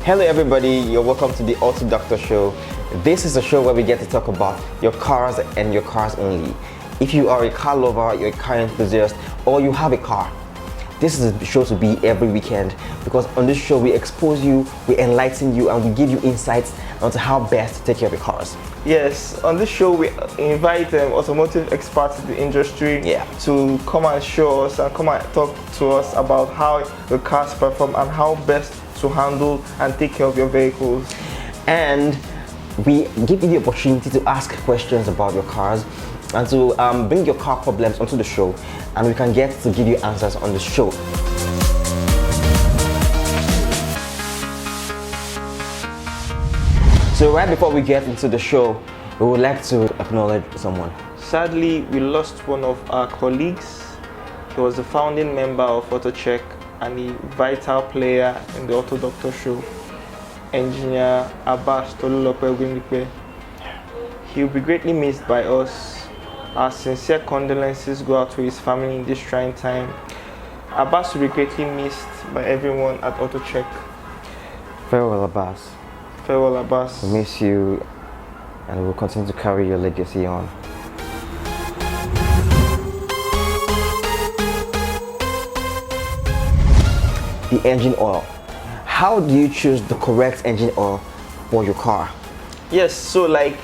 Hello everybody, you're welcome to the Auto Doctor Show. This is a show where we get to talk about your cars and your cars only. If you are a car lover, you're a car enthusiast, or you have a car, this is a show to be every weekend, because on this show we expose you, we enlighten you, and we give you insights onto how best to take care of your cars. Yes, on this show we invite automotive experts in the industry to come and show us and come and talk to us about how the cars perform and how best to handle and take care of your vehicles. And we give you the opportunity to ask questions about your cars and to bring your car problems onto the show, and we can get to give you answers on the show. So right before we get into the show, we would like to acknowledge someone. Sadly, we lost one of our colleagues. He was the founding member of AutoCheck and a vital player in the Auto Doctor Show, Engineer Abbas Tolulope. He will be greatly missed by us. Our sincere condolences go out to his family in this trying time. Abbas will be greatly missed by everyone at AutoCheck. Farewell, Abbas. Farewell, Abbas. We miss you, and we will continue to carry your legacy on. The engine oil. How do you choose the correct engine oil for your car? Yes, so like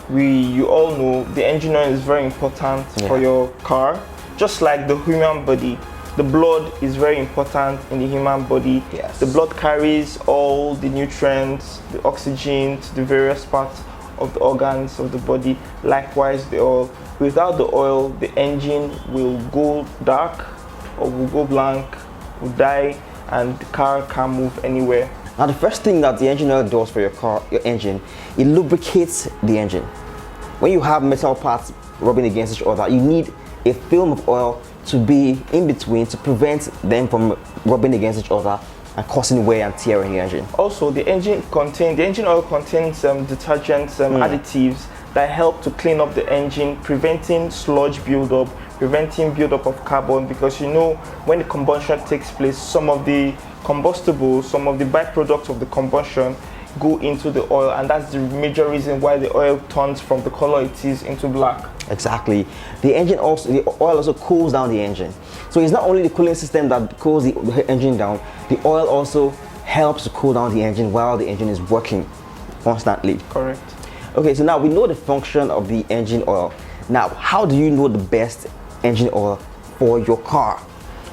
you all know, the engine oil is very important for your car. Just like the human body, the blood is very important in the human body. Yes. The blood carries all the nutrients, the oxygen to the various parts of the organs of the body. Likewise, the oil. Without the oil, the engine will go dark or will go blank, will die, and the car can't move anywhere. Now, the first thing that the engine oil does for your car, your engine, it lubricates the engine. When you have metal parts rubbing against each other, you need a film of oil to be in between to prevent them from rubbing against each other and causing wear and tear in the engine. Also, the engine oil contains detergents, additives that help to clean up the engine, preventing sludge buildup, preventing buildup of carbon, because you know when the combustion takes place, some of the combustibles, some of the byproducts of the combustion go into the oil, and that's the major reason why the oil turns from the color it is into black. Exactly. The oil also cools down the engine. So it's not only the cooling system that cools the engine down, the oil also helps to cool down the engine while the engine is working constantly. Correct. Okay, so now we know the function of the engine oil. Now, how do you know the best engine oil for your car?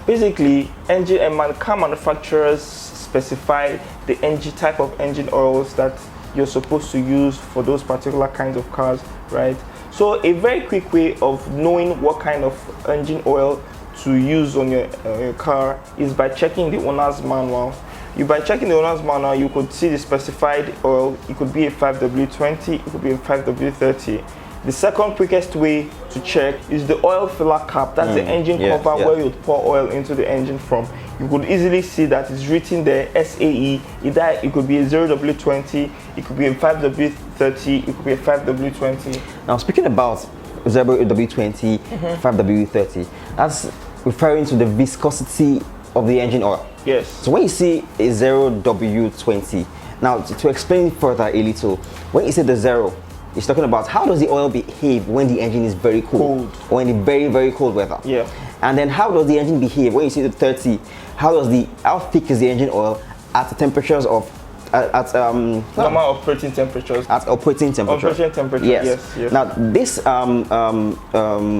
Basically, car manufacturers specify the engine type of engine oils that you're supposed to use for those particular kinds of cars, right? So a very quick way of knowing what kind of engine oil to use on your car is by checking the owner's manual. By checking the owner's manual, you could see the specified oil. It could be a 5W20, it could be a 5W30. The second quickest way to check is the oil filler cap. That's the engine cover where you'd pour oil into the engine from. You could easily see that it's written there, SAE. Either it could be a 0W20, it could be a 5W30, it could be a 5W20. Now, speaking about 0W20, 5W30, that's referring to the viscosity of the engine oil. Yes. So when you see a 0W20, now to explain further a little, when you say the 0, it's talking about how does the oil behave when the engine is very cold or in the very, very cold weather. Yeah. And then how does the engine behave when you see the 30? How thick is the engine oil at the temperatures of normal operating temperatures? At operating temperature. Operating temperature. Yes. Now this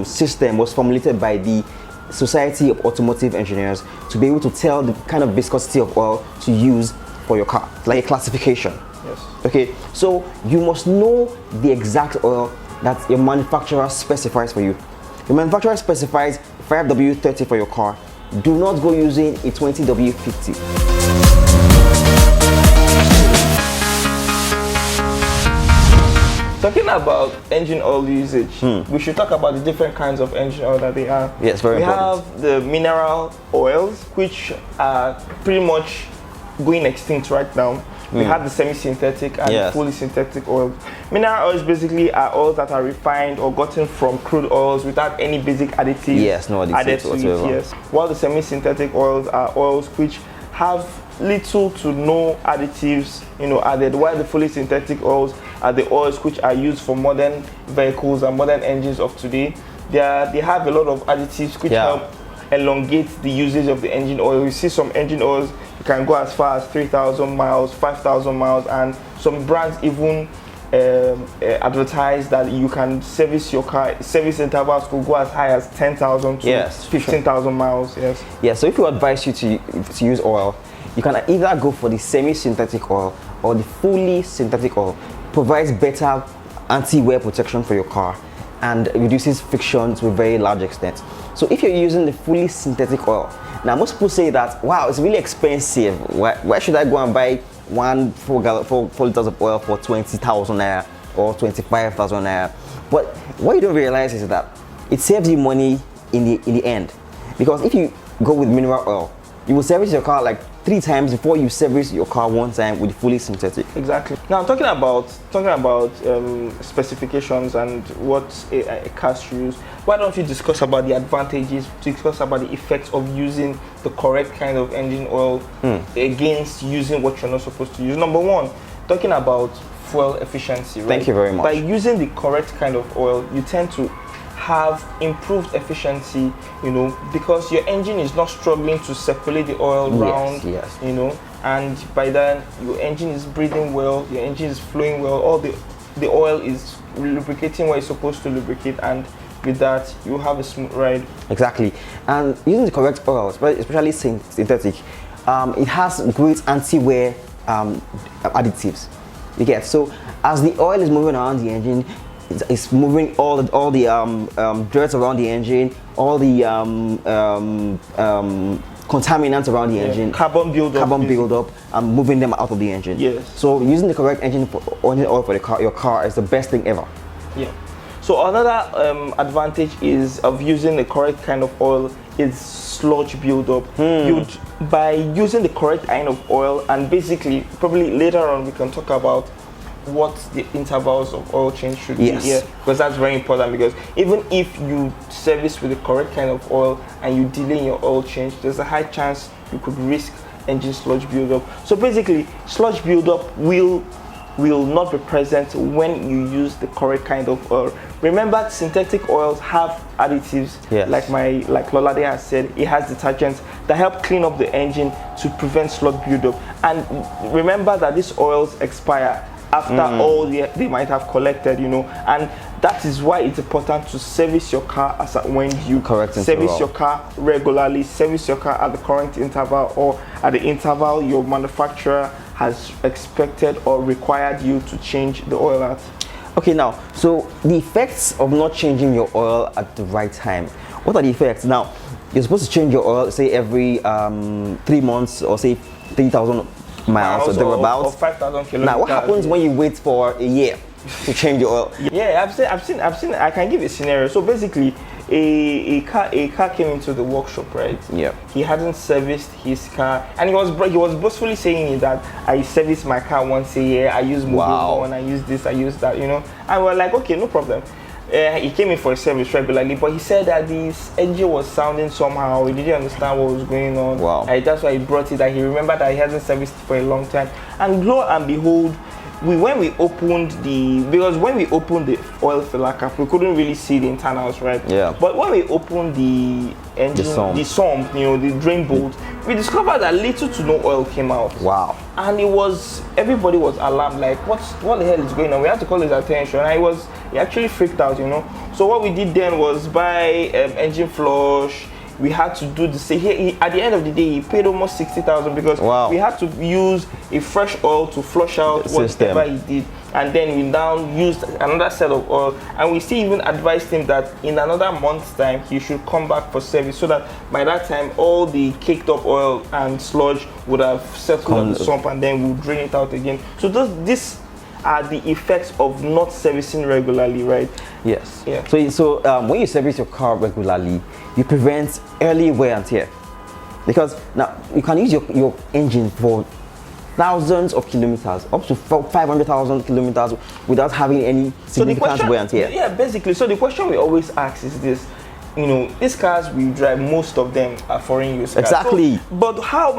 system was formulated by the Society of Automotive Engineers to be able to tell the kind of viscosity of oil to use for your car, like a classification. Yes. Okay, so you must know the exact oil that your manufacturer specifies for you. Your manufacturer specifies 5W30 for your car. Do not go using a 20W50. Talking about engine oil usage, we should talk about the different kinds of engine oil that they are. Yes, very important. We have the mineral oils, which are pretty much going extinct right now. We have the semi-synthetic and fully synthetic oils. Mineral oils basically are oils that are refined or gotten from crude oils without any basic additives no additives added to it. Yes. While the semi-synthetic oils are oils which have little to no additives, added, while the fully synthetic oils are the oils which are used for modern vehicles and modern engines of today. They have a lot of additives which help elongate the usage of the engine oil. You see some engine oils, you can go as far as 3,000 miles, 5,000 miles, and some brands even advertise that you can service your car. Service intervals could go as high as 10,000 to 15,000 miles. So if you advise you to use oil, you can either go for the semi-synthetic oil or the fully synthetic oil. Provides better anti-wear protection for your car and reduces friction to a very large extent. So if you're using the fully synthetic oil, now most people say that, wow, it's really expensive. Why should I go and buy 4 liters of oil for 20,000 naira or 25,000 naira? But what you don't realize is that it saves you money in the end, because if you go with mineral oil, you will service your car like 3 times before you service your car 1 time with fully synthetic. Exactly. Now talking about specifications and what a car should use, why don't you discuss about the advantages, discuss about the effects of using the correct kind of engine oil against using what you're not supposed to use. Number 1, talking about fuel efficiency. Right? Thank you very much. By using the correct kind of oil, you tend to have improved efficiency, because your engine is not struggling to circulate the oil around, and by then your engine is breathing well, your engine is flowing well, all the oil is lubricating where it's supposed to lubricate, and with that you have a smooth ride. Exactly. And using the correct oil, especially synthetic, it has great anti-wear additives. You get, so as the oil is moving around the engine, it's moving all the dirt around the engine, all the contaminants around the engine, carbon buildup, and moving them out of the engine. Yes. So using the correct engine oil for your car is the best thing ever. Yeah. So another advantage of using the correct kind of oil is sludge buildup. By using the correct kind of oil, and basically probably later on we can talk about what the intervals of oil change should be here, because that's very important, because even if you service with the correct kind of oil and you delay your oil change, there's a high chance you could risk engine sludge buildup. So basically sludge buildup will not be present when you use the correct kind of oil. Remember, synthetic oils have additives, like Lolade has said, it has detergents that help clean up the engine to prevent sludge buildup. And remember that these oils expire after all they might have collected, and that is why it's important to service your car when you service your car regularly, service your car at the current interval or at the interval your manufacturer has expected or required you to change the oil at. Okay, now, so the effects of not changing your oil at the right time. What are the effects? Now, you're supposed to change your oil, say every 3 months, or say 3,000 miles or thereabouts. Or 5,000 kilometers. Now, what happens when you wait for a year to change your oil? Yeah, I've seen. I can give a scenario. So basically, a car came into the workshop, right? Yeah. He hadn't serviced his car, and he was boastfully saying that I service my car once a year. I use Mobil, and I use this, I use that, And we're like, okay, no problem. He came in for a service regularly, but he said that this engine was sounding somehow. He didn't understand what was going on. Wow. That's why he brought it. That he remembered that he hasn't serviced for a long time. And lo and behold, when we opened the oil filler cap, we couldn't really see the internals, right? Yeah. But when we opened the engine, the sump, the drain bolt, we discovered that little to no oil came out. Wow. And everybody was alarmed, like what the hell is going on? We had to call his attention, and he actually freaked out, So what we did then was buy engine flush. We had to do the same. At the end of the day, he paid almost 60,000 because we had to use a fresh oil to flush out whatever he did, and then we now used another set of oil, and we still even advised him that in another month's time he should come back for service, so that by that time all the caked up oil and sludge would have settled on the sump, and then we'll drain it out again. So these are the effects of not servicing regularly, right? Yes. Yeah. So when you service your car regularly, you prevent early wear and tear, because now you can use your engine for thousands of kilometers, up to 500,000 kilometers, without having any significant wear and tear. Yeah, basically. So the question we always ask is this: you know, these cars we drive, most of them are foreign use cars. Exactly. So, but how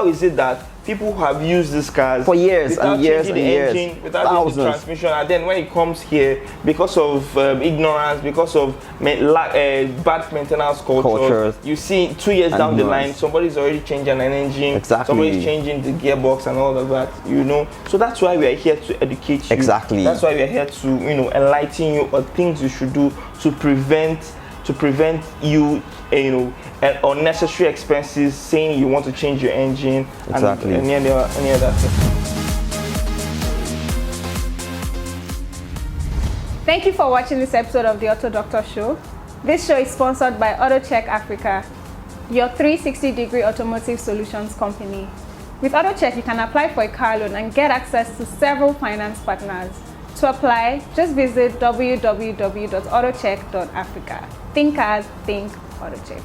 is it that people have used these cars for years without and years changing and the years, engine, without changing the transmission, and then when it comes here, because of ignorance, because of bad maintenance culture, you see 2 years down the line, somebody's already changing an engine, somebody's changing the gearbox and all of that, you know. So that's why we are here to educate you. Exactly. That's why we are here to, you know, enlighten you on things you should do to prevent you, you know, unnecessary expenses, saying you want to change your engine and any other thing. Thank you for watching this episode of the Auto Doctor Show. This show is sponsored by AutoCheck Africa, your 360-degree automotive solutions company. With AutoCheck, you can apply for a car loan and get access to several finance partners. To apply, just visit www.autocheck.africa. Think cars, think AutoCheck.